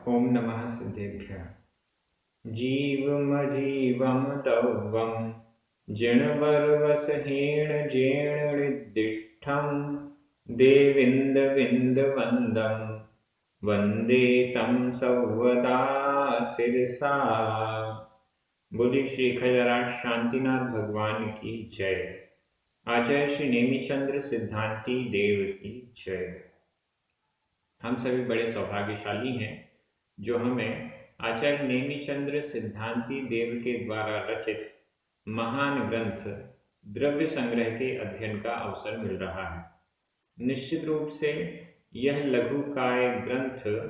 ओम नमः सिद्धेभ्यः। जीवमजीवं तव्वं जिणवरवसहेण जेणनिर्दिष्टं देविन्दविन्दवन्दं वन्दे तं सर्वदा शिरसा। बोलिए श्री खजराज शांतिनाथ भगवान की जय। आचार्य श्री नेमिचंद्र सिद्धांति देव की जय। हम सभी बड़े सौभाग्यशाली हैं जो हमें आचार्य नेमिचंद्र सिद्धांति देव के द्वारा रचित महान ग्रंथ द्रव्य संग्रह के अध्ययन का अवसर मिल रहा है। निश्चित रूप से यह लघु काय ग्रंथ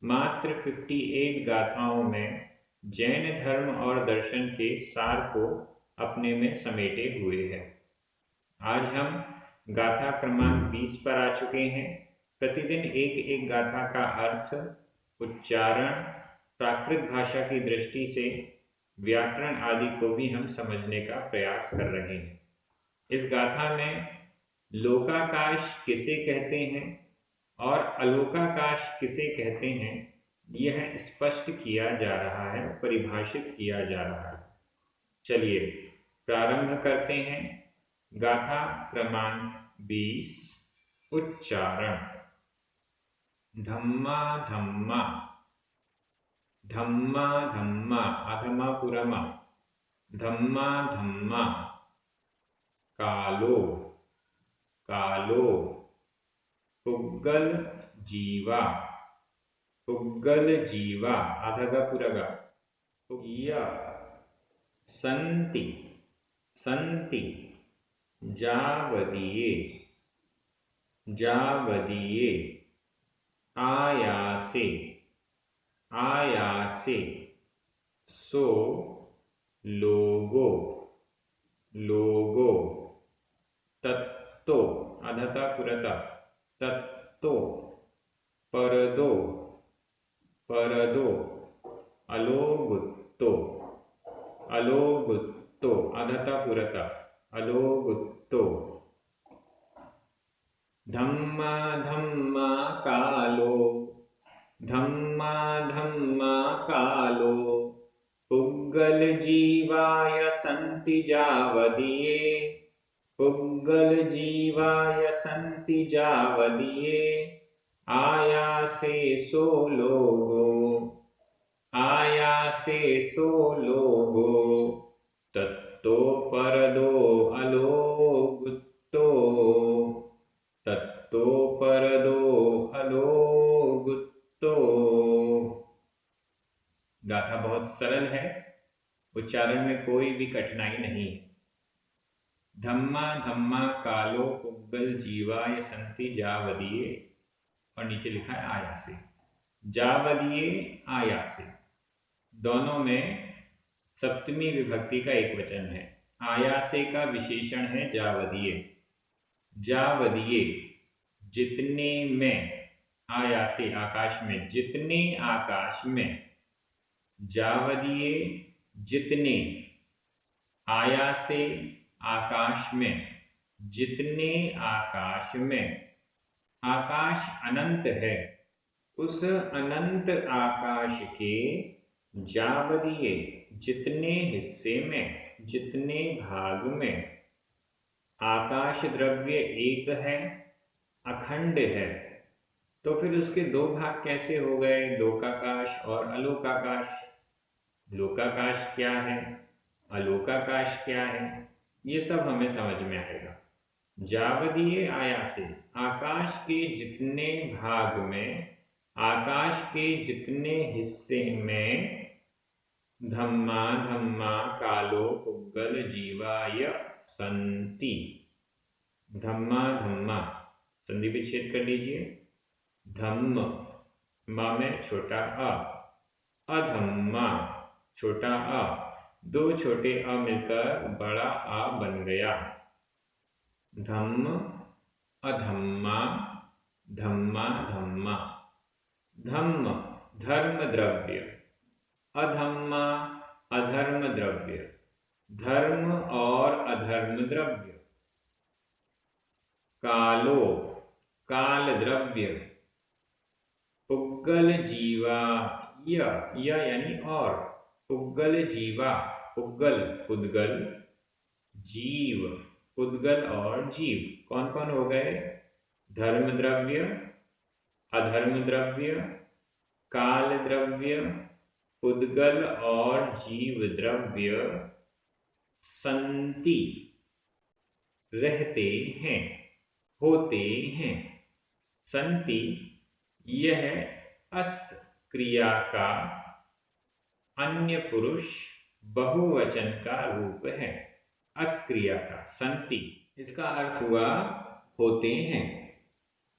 मात्र 58 गाथाओं में जैन धर्म और दर्शन के सार को अपने में समेटे हुए है। आज हम गाथा क्रमांक 20 पर आ चुके हैं। प्रतिदिन एक एक गाथा का अर्थ, उच्चारण, प्राकृत भाषा की दृष्टि से व्याकरण आदि को भी हम समझने का प्रयास कर रहे हैं। इस गाथा में लोकाकाश किसे कहते हैं और अलोकाकाश किसे कहते हैं, यह स्पष्ट किया जा रहा है, परिभाषित किया जा रहा है। चलिए प्रारंभ करते हैं। गाथा क्रमांक 20, उच्चारण। धम्मा धम्मा, धम्मा धम्मा अधमा पुरमा, धम्मा धम्मा। कालो कालो, पुग्गल जीवा, पुग्गल जीवा अधगा पुरगा। या संति संति, जावदिये जावदिये। आयासे आयासे, सो लोगो लोगो। तत्तो अधता पुरता, तत्तो। परदो परदो, अलोगुत्तो अलोगुत्तो अधता पुरता, अलोगुत्तो। धम्मा धम्मा कालो, धम्मा धम्मा कालो। पुग्गल जीवाय संति जावदिये, पुग्गल जीवाय संति जावदिये। आयासे सो लोगो, आयासे सो लोगो। तत्तो परदो अलोगुत्तो, तत्तो परदो अलोगुत्तो। गाथा बहुत सरल है, उच्चारण में कोई भी कठिनाई नहीं। धम्मा धम्मा कालो पुग्गल जीवाय संति जावदिये, और नीचे लिखा है आयासे। जावदिये आयासे, दोनों में सप्तमी विभक्ति का एक वचन है। आयासे का विशेषण है जावदिये। जावदिये जितने में, आयासे आकाश में, जितने आकाश में। जावदिये जितने, आयासे आकाश में, जितने आकाश में। आकाश अनंत है, उस अनंत आकाश के जावदिये जितने हिस्से में, जितने भाग में। आकाश द्रव्य एक है, अखंड है, तो फिर उसके दो भाग कैसे हो गए, लोकाकाश और अलोकाकाश। लोकाकाश क्या है, अलोकाकाश क्या है, ये सब हमें समझ में आएगा। जावदिये आयासे, आकाश के जितने भाग में, आकाश के जितने हिस्से में। धम्मा धम्मा कालो पुग्गल जीवाय संति। धम्मा धम्मा, संधि विच्छेद कर लीजिए। धम्म, मा में छोटा अ, अधम्मा छोटा अ, दो छोटे अ मिलकर बड़ा आ बन गया। धम्म अधम्मा, धम्मा धम्मा। धम्म धर्म द्रव्य, अधम्मा अधर्म द्रव्य, धर्म और अधर्म द्रव्य। कालो काल द्रव्य, पुग्गल जीवा, य यानी और, पुग्गल जीवा, पुग्गल पुद्गल, जीव पुद्गल और जीव कौन कौन हो गए? धर्म द्रव्य, अधर्म द्रव्य, काल द्रव्य, पुद्गल और जीव द्रव्य संति, रहते हैं, होते हैं। संति यह अस क्रिया का अन्य पुरुष बहुवचन का रूप है। अस क्रिया का संति, इसका अर्थ हुआ होते हैं।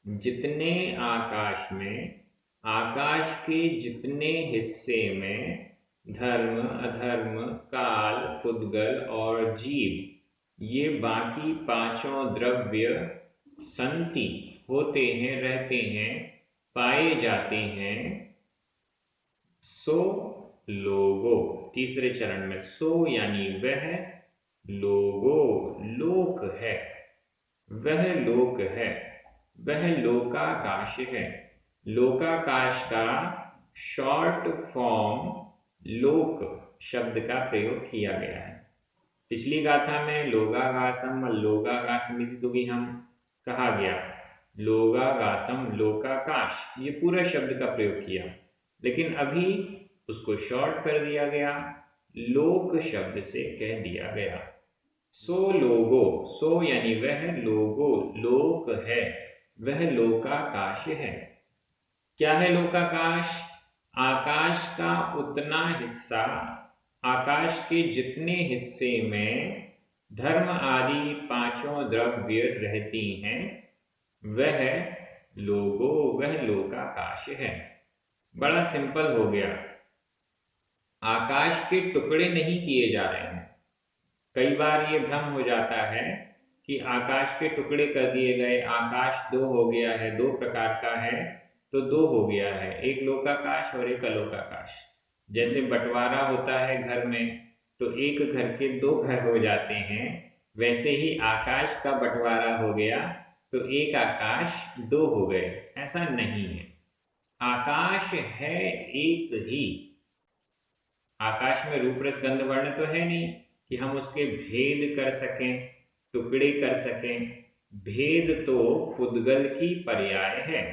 जितने आकाश में, आकाश के जितने हिस्से में धर्म, अधर्म, काल, पुद्गल और जीव, ये बाकी पांचों द्रव्य संति, होते हैं, रहते हैं, पाए जाते हैं। सो लोगो, तीसरे चरण में सो यानी वह, लोगो लोक है, वह लोक है, वह लोकाकाश है। लोकाकाश का शॉर्ट फॉर्म लोक शब्द का प्रयोग किया गया है। पिछली गाथा में लोगागासम लोगागासमिति तो भी हम कहा गया, लोगागासम लोकाकाश, ये पूरा शब्द का प्रयोग किया, लेकिन अभी उसको शॉर्ट कर दिया गया, लोक शब्द से कह दिया गया। सो लोगो, सो यानी वह, लोगो लोक है, वह लोकाकाश है। क्या है लोकाकाश? आकाश का उतना हिस्सा, आकाश के जितने हिस्से में धर्म आदि पांचों द्रव्य रहती हैं, वह लोगो, वह लोकाकाश है। बड़ा सिंपल हो गया। आकाश के टुकड़े नहीं किए जा रहे हैं। कई बार ये भ्रम हो जाता है कि आकाश के टुकड़े कर दिए गए, आकाश दो हो गया है, दो प्रकार का है तो दो हो गया है, एक लोकाकाश और एक अलोकाकाश। जैसे बंटवारा होता है घर में तो एक घर के दो घर हो जाते हैं, वैसे ही आकाश का बंटवारा हो गया तो एक आकाश दो हो गए, ऐसा नहीं है। आकाश है एक ही। आकाश में रूप रस गंध वर्ण तो है नहीं कि हम उसके भेद कर सकें, टुकड़े कर सकें। भेद तो पुद्गल की पर्याय है,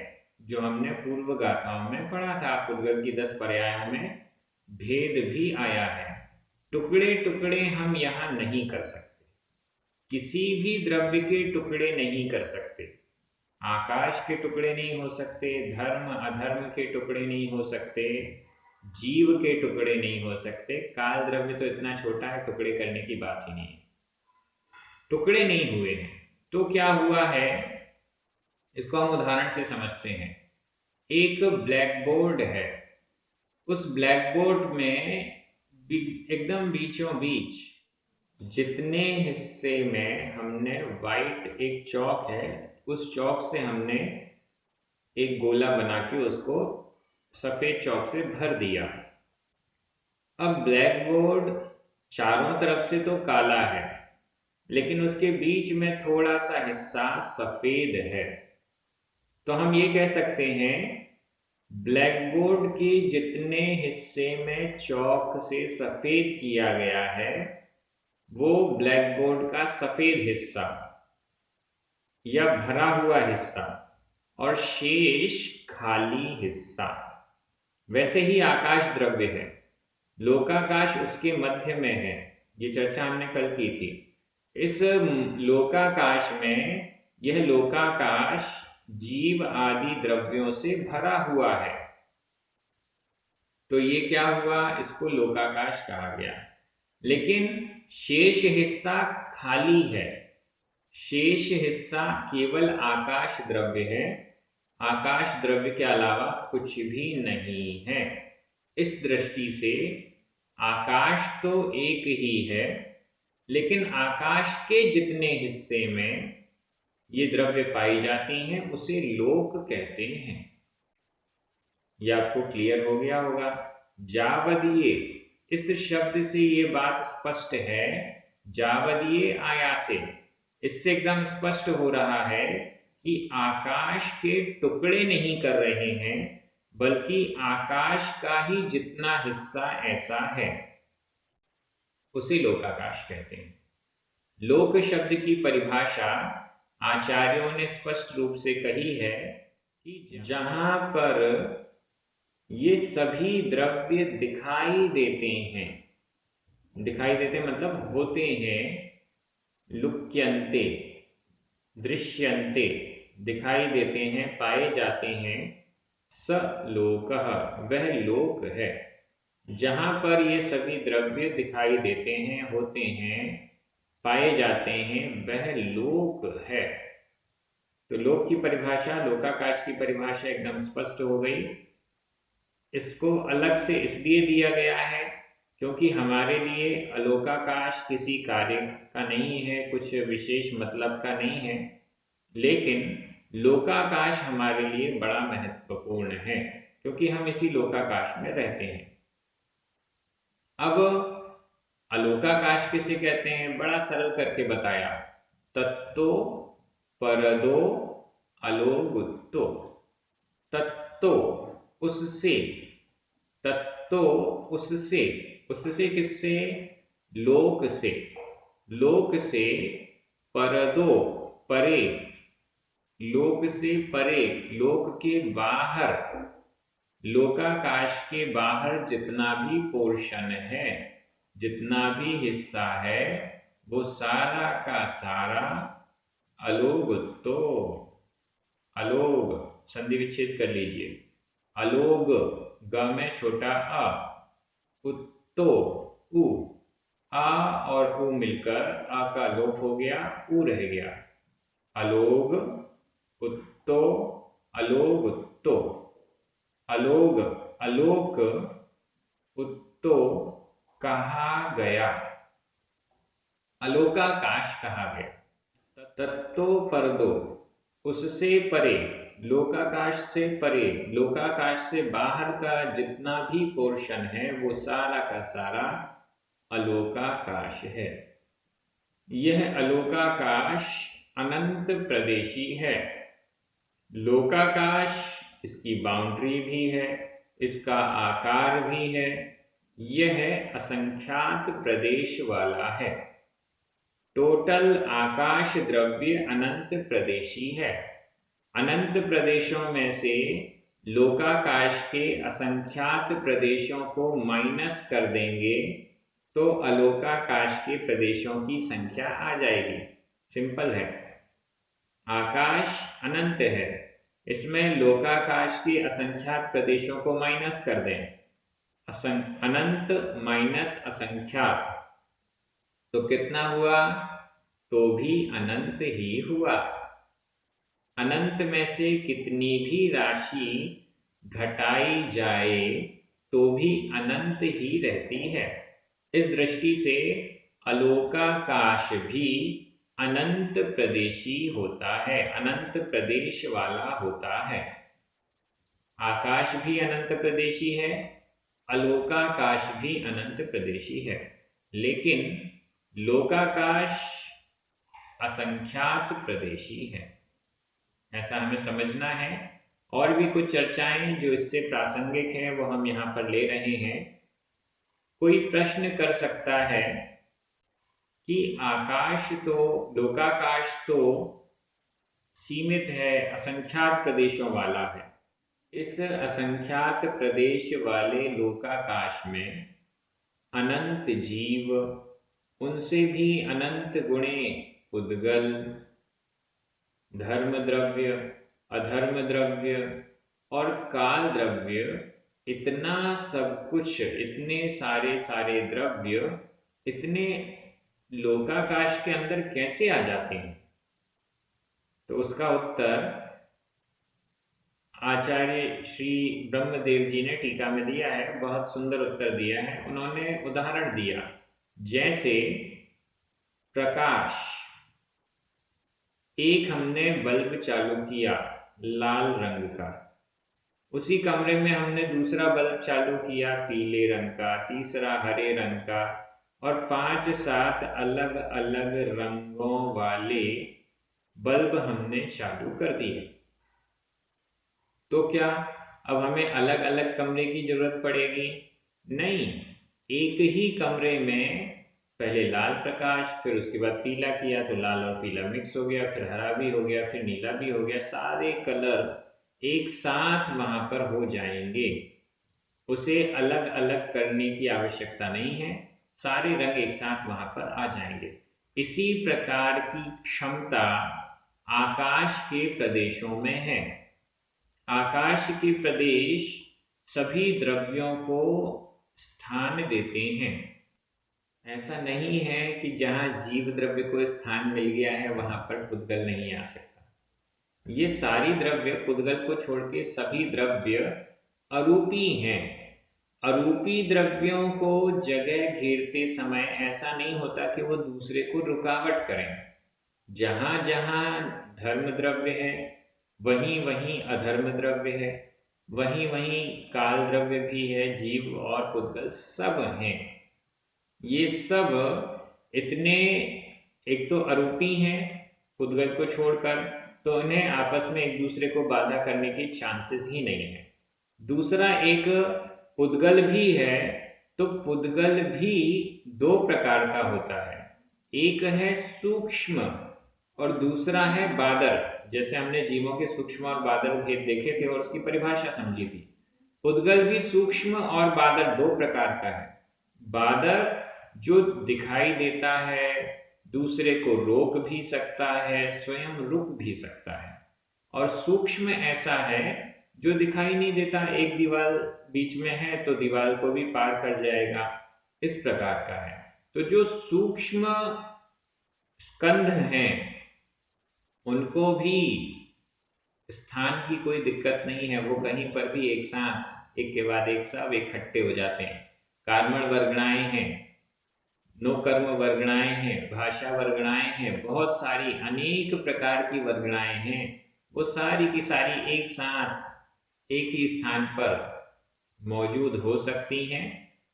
जो हमने पूर्व गाथाओं में पढ़ा था। पुद्गल की 10 पर्यायों में भेद भी आया है। टुकड़े टुकड़े हम यहां नहीं कर सकते, किसी भी द्रव्य के टुकड़े नहीं कर सकते। आकाश के टुकड़े नहीं हो सकते, धर्म अधर्म के टुकड़े नहीं हो सकते, जीव के टुकड़े नहीं हो सकते। काल द्रव्य तो इतना छोटा है, टुकड़े करने की बात ही नहीं है। टुकड़े नहीं हुए हैं तो क्या हुआ है, इसको हम उदाहरण से समझते हैं। एक ब्लैक बोर्ड है, उस ब्लैक बोर्ड में एकदम बीचों बीच जितने हिस्से में हमने व्हाइट, एक चौक है, उस चौक से हमने एक गोला बना के उसको सफेद चौक से भर दिया। अब ब्लैक बोर्ड चारों तरफ से तो काला है, लेकिन उसके बीच में थोड़ा सा हिस्सा सफेद है। तो हम ये कह सकते हैं ब्लैक बोर्ड के जितने हिस्से में चौक से सफेद किया गया है, वो ब्लैक बोर्ड का सफेद हिस्सा या भरा हुआ हिस्सा, और शेष खाली हिस्सा। वैसे ही आकाश द्रव्य है, लोकाकाश उसके मध्य में है, ये चर्चा हमने कल की थी। इस लोकाकाश में यह लोकाकाश जीव आदि द्रव्यों से भरा हुआ है, तो ये क्या हुआ, इसको लोकाकाश कहा गया। लेकिन शेष हिस्सा खाली है, शेष हिस्सा केवल आकाश द्रव्य है, आकाश द्रव्य के अलावा कुछ भी नहीं है। इस दृष्टि से आकाश तो एक ही है, लेकिन आकाश के जितने हिस्से में ये द्रव्य पाई जाती हैं उसे लोक कहते हैं। यह आपको क्लियर हो गया होगा। जावदीय, इस शब्द से ये बात स्पष्ट है। जावदीय आयासे, इससे एकदम स्पष्ट हो रहा है कि आकाश के टुकड़े नहीं कर रहे हैं, बल्कि आकाश का ही जितना हिस्सा ऐसा है, उसे लोकाकाश कहते हैं। लोक शब्द की परिभाषा आचार्यों ने स्पष्ट रूप से कही है कि जहां पर ये सभी द्रव्य दिखाई देते हैं, दिखाई देते मतलब होते हैं, लुक्यन्ते, दृश्यन्ते, दिखाई देते हैं, पाए जाते हैं, स लोकः, वह लोक है। जहां पर ये सभी द्रव्य दिखाई देते हैं, होते हैं, पाए जाते हैं, वह लोक है। तो लोक की परिभाषा, लोकाकाश की परिभाषा एकदम स्पष्ट हो गई। इसको अलग से इसलिए दिया गया है क्योंकि हमारे लिए अलोकाकाश किसी कार्य का नहीं है, कुछ विशेष मतलब का नहीं है, लेकिन लोकाकाश हमारे लिए बड़ा महत्वपूर्ण है क्योंकि हम इसी लोकाकाश में रहते हैं। अब अलोकाकाश किसे कहते हैं, बड़ा सरल करके बताया, तत्तो परदो अलोगुत्तो। तत्तो उससे, तत्तो उससे, उससे किससे, लोक से, लोक से, परदो परे, लोक से परे, लोक के बाहर, लोकाकाश के बाहर जितना भी पोर्शन है, जितना भी हिस्सा है, वो सारा का सारा अलोगुत्तो, अलोग संधि विच्छेद कर लीजिए, अलोग, ग में छोटा अ, उत्तो उ, आ और उ मिलकर आ का लोप हो गया, उ रह गया, अलोग उत्तो, अलोग उत्तो, अलोग अलोक उत्तो कहा गया, अलोकाकाश कहा गया। तत्तो परदो उससे परे, लोकाकाश से परे, लोकाकाश से बाहर का जितना भी पोर्शन है वो सारा का सारा अलोकाकाश है। यह अलोकाकाश अनंत प्रदेशी है। लोकाकाश इसकी बाउंड्री भी है, इसका आकार भी है, यह असंख्यात प्रदेश वाला है। टोटल आकाश द्रव्य अनंत प्रदेशी है। अनंत प्रदेशों में से लोकाकाश के असंख्यात प्रदेशों को माइनस कर देंगे तो अलोकाकाश के प्रदेशों की संख्या आ जाएगी। सिंपल है। आकाश अनंत है, इसमें लोकाकाश के असंख्यात प्रदेशों को माइनस कर दें, अनंत माइनस असंख्यात, तो कितना हुआ, तो भी अनंत ही हुआ। अनंत में से कितनी भी राशि घटाई जाए तो भी अनंत ही रहती है। इस दृष्टि से अलोकाकाश भी अनंत प्रदेशी होता है, अनंत प्रदेश वाला होता है। आकाश भी अनंत प्रदेशी है, अलोकाकाश भी अनंत प्रदेशी है, लेकिन लोकाकाश असंख्यात प्रदेशी है। ऐसा हमें समझना है। और भी कुछ चर्चाएं जो इससे प्रासंगिक हैं वो हम यहाँ पर ले रहे हैं। कोई प्रश्न कर सकता है कि आकाश तो, लोकाकाश तो सीमित है, असंख्यात प्रदेशों वाला है। इस असंख्यात प्रदेश वाले लोकाकाश में अनंत जीव, उनसे भी अनंत गुणे उद्गल, धर्म द्रव्य, अधर्म द्रव्य और काल द्रव्य, इतना सब कुछ, इतने सारे सारे द्रव्य इतने लोकाकाश के अंदर कैसे आ जाते हैं? तो उसका उत्तर आचार्य श्री ब्रह्मदेव जी ने टीका में दिया है, बहुत सुंदर उत्तर दिया है। उन्होंने उदाहरण दिया, जैसे प्रकाश, एक हमने बल्ब चालू किया लाल रंग का, उसी कमरे में हमने दूसरा बल्ब चालू किया पीले रंग का, तीसरा हरे रंग का, और 5-7 अलग अलग रंगों वाले बल्ब हमने चालू कर दिए। तो क्या अब हमें अलग अलग कमरे की जरूरत पड़ेगी? नहीं, एक ही कमरे में पहले लाल प्रकाश, फिर उसके बाद पीला किया तो लाल और पीला मिक्स हो गया, फिर हरा भी हो गया, फिर नीला भी हो गया, सारे कलर एक साथ वहां पर हो जाएंगे। उसे अलग अलग करने की आवश्यकता नहीं है, सारे रंग एक साथ वहां पर आ जाएंगे। इसी प्रकार की क्षमता आकाश के प्रदेशों में है। आकाश के प्रदेश सभी द्रव्यों को स्थान देते हैं। ऐसा नहीं है कि जहां जीव द्रव्य को स्थान मिल गया है वहां पर पुद्गल नहीं आ सकता। ये सारी द्रव्य, पुद्गल को छोड़ के सभी द्रव्य अरूपी हैं। अरूपी द्रव्यों को जगह घेरते समय ऐसा नहीं होता कि वो दूसरे को रुकावट करें। जहां जहां धर्म द्रव्य है वहीं वहीं अधर्म द्रव्य है, वहीं वहीं काल द्रव्य भी है, जीव और पुद्गल सब हैं। ये सब इतने, एक तो अरूपी हैं पुद्गल को छोड़कर, तो उन्हें आपस में एक दूसरे को बाधा करने की चांसेस ही नहीं है। दूसरा, एक पुद्गल भी है, तो पुद्गल भी दो प्रकार का होता है। एक है सूक्ष्म और दूसरा है बादर। जैसे हमने जीवों के सूक्ष्म और बादर भेद देखे थे और उसकी परिभाषा समझी थी। पुद्गल भी सूक्ष्म और बादर दो प्रकार का है। बादर जो दिखाई देता है, दूसरे को रोक भी सकता है, स्वयं रुक भी सकता है। और सूक्ष्म ऐसा है जो दिखाई नहीं देता, एक दीवार बीच में है तो दीवार को भी पार कर जाएगा, इस प्रकार का है। तो जो सूक्ष्म स्कंध हैं उनको भी स्थान की कोई दिक्कत नहीं है, वो कहीं पर भी एक साथ, एक के बाद एक सब इकट्ठे हो जाते हैं। कार्बन वर्गणाएं हैं, नोकर्म वर्गणाएं हैं, भाषा वर्गणाएं हैं, बहुत सारी अनेक प्रकार की वर्गणाएं हैं। वो सारी की सारी एक साथ एक ही स्थान पर मौजूद हो सकती हैं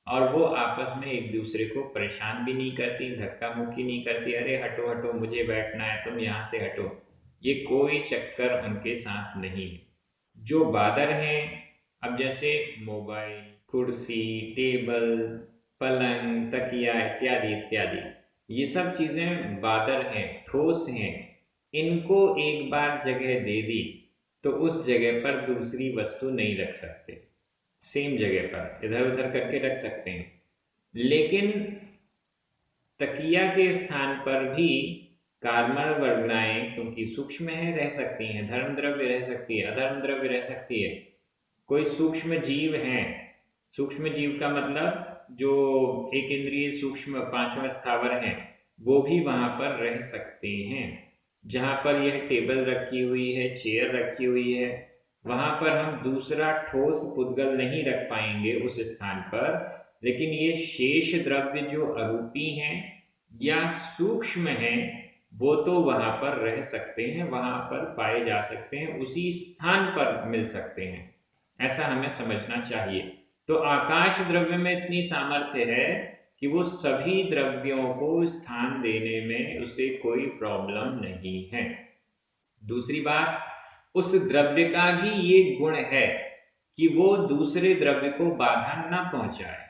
और वो आपस में एक दूसरे को परेशान भी नहीं करती, धक्का मुक्की नहीं करती, अरे हटो हटो मुझे बैठना है तुम यहाँ से हटो, ये कोई चक्कर उनके साथ नहीं है। जो बादर हैं, अब जैसे मोबाइल, कुर्सी, टेबल, पलंग, तकिया इत्यादि इत्यादि, ये सब चीजें बादर हैं, ठोस हैं। इनको एक बार जगह दे दी तो उस जगह पर दूसरी वस्तु नहीं रख सकते, सेम जगह पर इधर उधर करके रख सकते हैं। लेकिन तकिया के स्थान पर भी कार्बन वर्गणाएं क्योंकि सूक्ष्म है रह सकती हैं, धर्म द्रव्य रह सकती है, अधर्म द्रव्य रह सकती है। कोई सूक्ष्म जीव है, सूक्ष्म जीव का मतलब जो एक इंद्रिय सूक्ष्म पांचवा स्थावर है, वो भी वहां पर रह सकते हैं। जहां पर यह टेबल रखी हुई है, चेयर रखी हुई है, वहां पर हम दूसरा ठोस पुद्गल नहीं रख पाएंगे उस स्थान पर। लेकिन ये शेष द्रव्य जो अरूपी हैं या सूक्ष्म हैं, वो तो वहां पर रह सकते हैं, वहां पर पाए जा सकते हैं, उसी स्थान पर मिल सकते हैं। ऐसा हमें समझना चाहिए। तो आकाश द्रव्य में इतनी सामर्थ्य है कि वो सभी द्रव्यों को स्थान देने में उसे कोई प्रॉब्लम नहीं है। दूसरी बात, उस द्रव्य का भी ये गुण है कि वो दूसरे द्रव्य को बाधा ना पहुंचाए।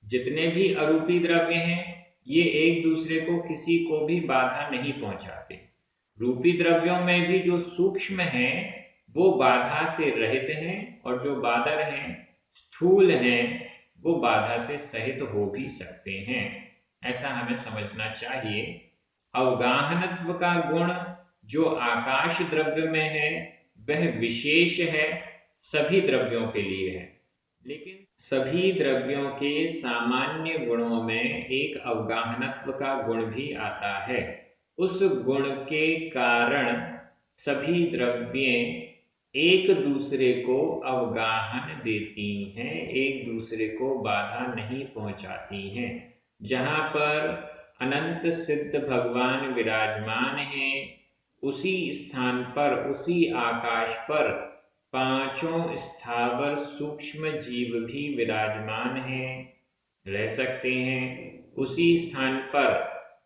जितने भी अरूपी द्रव्य हैं ये एक दूसरे को किसी को भी बाधा नहीं पहुंचाते। रूपी द्रव्यों में भी जो सूक्ष्म हैं वो बाधा से रहित हैं और जो बादर हैं, स्थूल हैं, वो बाधा से सहित हो भी सकते हैं। ऐसा हमें समझना चाहिए। अवगाहनत्व का गुण जो आकाश द्रव्य में है वह विशेष है, सभी द्रव्यों के लिए है। लेकिन सभी द्रव्यों के सामान्य गुणों में एक अवगाहनत्व का गुण भी आता है। उस गुण के कारण सभी द्रव्य एक दूसरे को अवगाहन देती हैं, एक दूसरे को बाधा नहीं पहुंचाती हैं। जहां पर अनंत सिद्ध भगवान विराजमान हैं, उसी स्थान पर, उसी आकाश पर पांचों स्थावर सूक्ष्म जीव भी विराजमान हैं, रह सकते हैं। उसी स्थान पर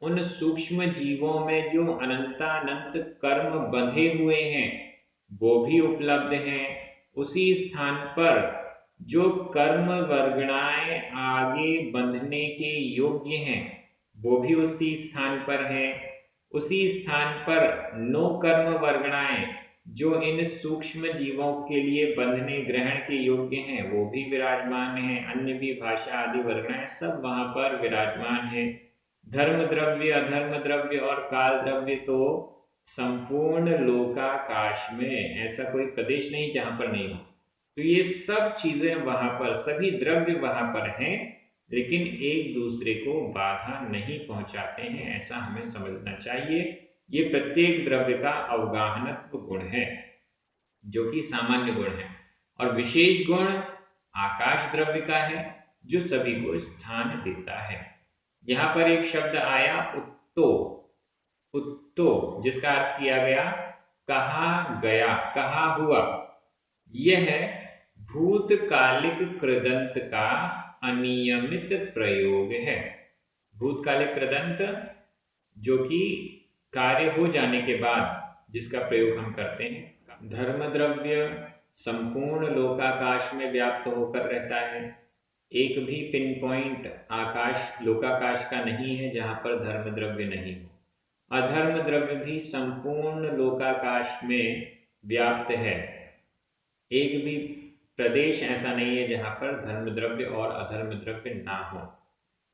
उन सूक्ष्म जीवों में जो अनंतानंत कर्म बंधे हुए हैं वो भी उपलब्ध हैं। उसी स्थान पर जो कर्म वर्गणाएं आगे बंधने के योग्य हैं वो भी उसी स्थान पर हैं। उसी स्थान पर नो कर्म वर्गणाएं जो इन सूक्ष्म जीवों के लिए बंधने ग्रहण के योग्य हैं वो भी विराजमान हैं। अन्य भी भाषा आदि वर्गणाएं सब वहां पर विराजमान है। धर्म द्रव्य, अधर्म द्रव्य और काल द्रव्य तो संपूर्ण लोकाकाश में ऐसा कोई प्रदेश नहीं जहां पर नहीं हो। तो ये सब चीजें वहां पर, सभी द्रव्य वहां पर हैं, लेकिन एक दूसरे को बाधा नहीं पहुंचाते हैं, ऐसा हमें समझना चाहिए। ये प्रत्येक द्रव्य का अवगाहनत्व गुण है जो कि सामान्य गुण है, और विशेष गुण आकाश द्रव्य का है जो सभी को स्थान देता है। यहां पर एक शब्द आया उत्तो, उत्तो जिसका अर्थ किया गया कहा गया, कहा हुआ। यह भूतकालिक कृदंत का अनियमित प्रयोग है। भूतकालिक कृदंत जो कि कार्य हो जाने के बाद जिसका प्रयोग हम करते हैं। धर्म द्रव्य संपूर्ण लोकाकाश में व्याप्त होकर रहता है। एक भी पिन पॉइंट आकाश लोकाकाश का नहीं है जहां पर धर्म द्रव्य नहीं हो। अधर्म द्रव्य भी संपूर्ण लोकाकाश में व्याप्त है। एक भी प्रदेश ऐसा नहीं है जहां पर धर्म द्रव्य और अधर्म द्रव्य ना हो।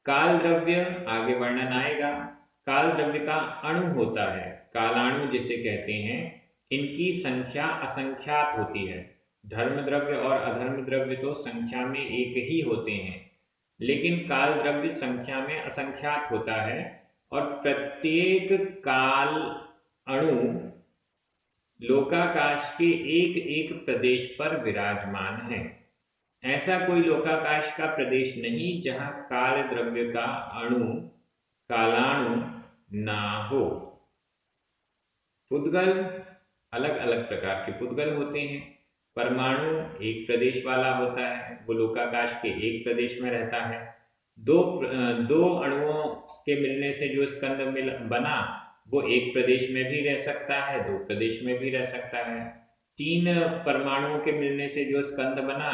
काल द्रव्य आगे वर्णन आएगा। काल द्रव्य का अणु होता है, कालाणु जिसे कहते हैं, इनकी संख्या असंख्यात होती है। धर्म द्रव्य और अधर्म द्रव्य तो संख्या में एक ही होते हैं, लेकिन काल द्रव्य संख्या में असंख्यात होता है, और प्रत्येक काल अणु लोकाकाश के एक एक प्रदेश पर विराजमान है। ऐसा कोई लोकाकाश का प्रदेश नहीं जहां काल द्रव्य का अणु, कालाणु ना हो। पुद्गल, अलग अलग प्रकार के पुद्गल होते हैं। परमाणु एक प्रदेश वाला होता है, वो लोकाकाश के एक प्रदेश में रहता है। दो अणुओं के मिलने से जो स्कंद बना वो एक प्रदेश में भी रह सकता है, दो प्रदेश में भी रह सकता है। तीन परमाणुओं के मिलने से जो स्कंद बना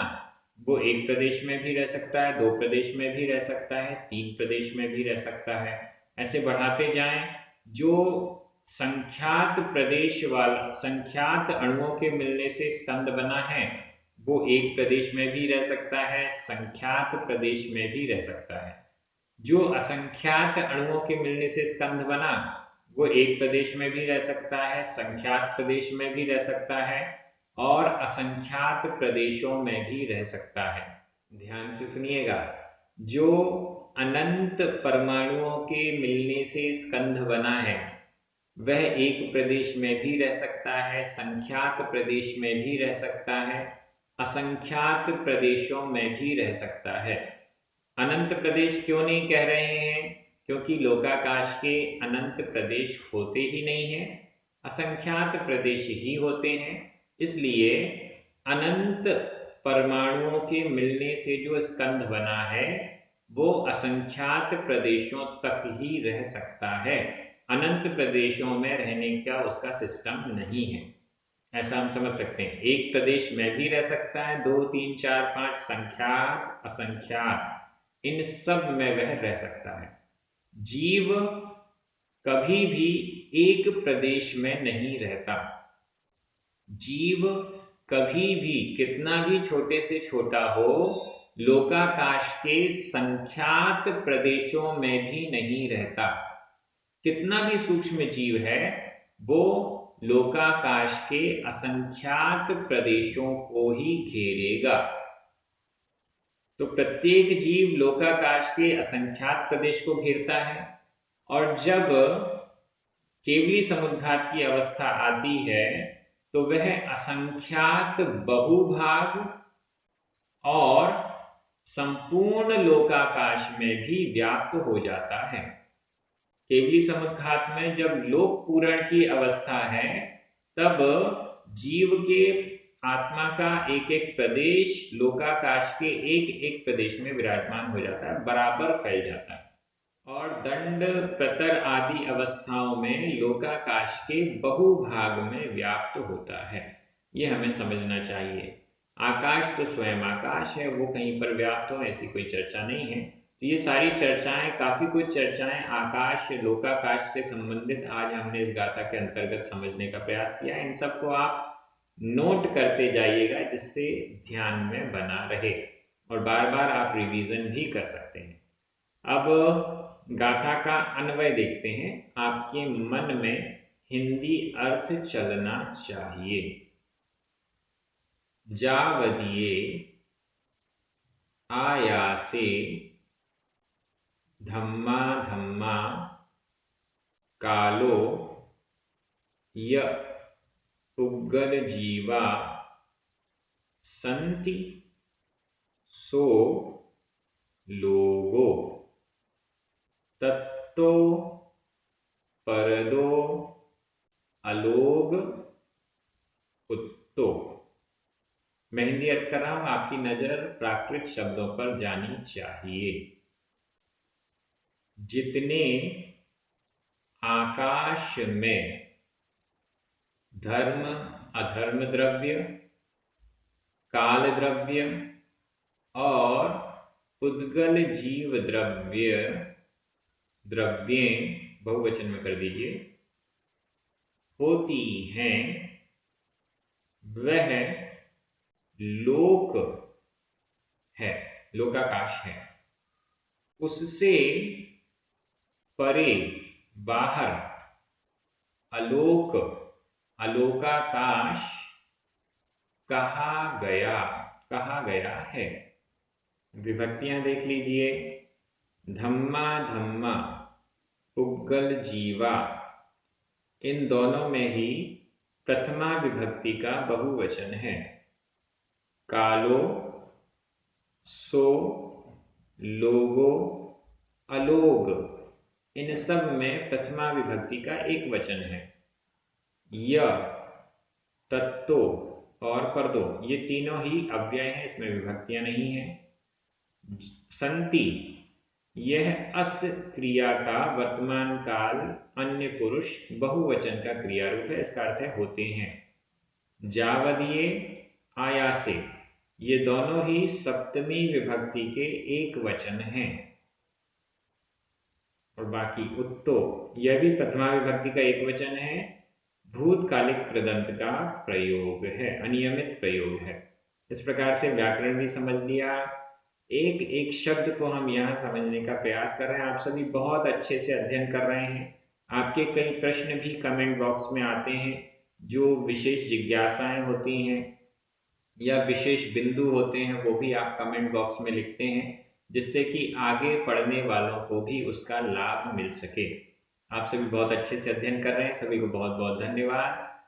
वो एक प्रदेश में भी रह सकता है, दो प्रदेश में भी रह सकता है, तीन प्रदेश में भी रह सकता है। ऐसे बढ़ाते जाएं। जो संख्यात प्रदेश वाला, संख्यात अणुओं के मिलने से स्कंद बना है वो एक प्रदेश में भी रह सकता है, संख्यात प्रदेश में भी रह सकता है। जो असंख्यात अणुओं के मिलने से स्कंद बना वो एक प्रदेश में भी रह सकता है, संख्यात प्रदेश में भी रह सकता है, और असंख्यात प्रदेशों में भी रह सकता है। ध्यान से सुनिएगा। जो अनंत परमाणुओं के मिलने से स्कंध बना है वह एक प्रदेश में भी रह सकता है, संख्यात प्रदेश में भी रह सकता है, असंख्यात प्रदेशों में भी रह सकता है। अनंत प्रदेश क्यों नहीं कह रहे हैं? क्योंकि लोकाकाश के अनंत प्रदेश होते ही नहीं है, असंख्यात प्रदेश ही होते हैं। इसलिए अनंत परमाणुओं के मिलने से जो स्कंध बना है वो असंख्यात प्रदेशों तक ही रह सकता है। अनंत प्रदेशों में रहने का उसका सिस्टम नहीं है, ऐसा हम समझ सकते हैं। एक प्रदेश में भी रह सकता है, 2 3 4 5 संख्यात असंख्यात इन सब में वह रह सकता है। जीव कभी भी एक प्रदेश में नहीं रहता। जीव कभी भी कितना भी छोटे से छोटा हो लोकाकाश के संख्यात प्रदेशों में भी नहीं रहता। कितना भी सूक्ष्म जीव है वो लोकाकाश के असंख्यात प्रदेशों को ही घेरेगा। तो प्रत्येक जीव लोकाकाश के असंख्यात प्रदेश को घेरता है, और जब केवली समुद्घात की अवस्था आती है तो वह असंख्यात बहुभाग और संपूर्ण लोकाकाश में भी व्याप्त हो जाता है। केवली समुद्घात में जब लोक पूरण की अवस्था है तब जीव के आत्मा का एक एक प्रदेश लोकाकाश के एक एक प्रदेश में विराजमान हो जाता है, बराबर फैल जाता है। और दंड प्रतर आदि अवस्थाओं में लोकाकाश के बहुभाग में व्याप्त होता है। ये हमें समझना चाहिए। आकाश तो स्वयं आकाश है, वो कहीं पर व्याप्त हो ऐसी कोई चर्चा नहीं है। तो ये सारी चर्चाएं, काफी कुछ चर्चाएं आकाश लोकाकाश से संबंधित आज हमने इस गाथा के अंतर्गत समझने का प्रयास किया। इन सबको आप नोट करते जाइएगा जिससे ध्यान में बना रहे, और बार बार आप रिवीजन भी कर सकते हैं। अब गाथा का अन्वय देखते हैं। आपके मन में हिंदी अर्थ चलना चाहिए। जावदिये आयासे धम्मा धम्मा कालो य पुग्गल जीवा संति सो लोगो तत्तो परदो अलोग उत्तो। मैं हिंदी अर्थ कर रहा हूं, आपकी नजर प्राकृत शब्दों पर जानी चाहिए। जितने आकाश में धर्म अधर्म द्रव्य, काल द्रव्य और पुद्गल जीव द्रव्य, द्रव्यें बहुवचन में कर दीजिए, होती हैं, वह लोक है, लोकाकाश है। उससे परे बाहर अलोक, अलोकाकाश कहा गया है। विभक्तियां देख लीजिए। धम्मा धम्मा, पुग्गल जीवा, इन दोनों में ही प्रथमा विभक्ति का बहुवचन है। कालो, सो, लोगो, अलोग, इन सब में प्रथमा विभक्ति का एक वचन है। य, तत्तो और परदो, ये तीनों ही अव्यय हैं, इसमें विभक्तियां नहीं है। संति, यह अस क्रिया का वर्तमान काल अन्य पुरुष बहुवचन का क्रिया रूप है, इसका अर्थ है होते हैं। जावदिये आयासे, ये दोनों ही सप्तमी विभक्ति के एक वचन हैं। और बाकी उत्तो, यह भी प्रथमा विभक्ति का एक वचन है, भूतकालिक कृदंत का प्रयोग है, अनियमित प्रयोग है। इस प्रकार से व्याकरण भी समझ लिया। एक एक शब्द को हम यहाँ समझने का प्रयास कर रहे हैं। आप सभी बहुत अच्छे से अध्ययन कर रहे हैं। आपके कई प्रश्न भी कमेंट बॉक्स में आते हैं, जो विशेष जिज्ञासाएं होती हैं या विशेष बिंदु होते हैं, वो भी आप कमेंट बॉक्स में लिखते हैं, जिससे कि आगे पढ़ने वालों को भी उसका लाभ मिल सके। आप सभी बहुत अच्छे से अध्ययन कर रहे हैं, सभी को बहुत बहुत धन्यवाद।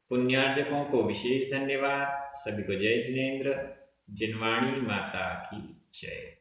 पुण्यार्जकों को विशेष धन्यवाद। सभी को जय जिनेन्द्र। जिनवाणी माता की जय।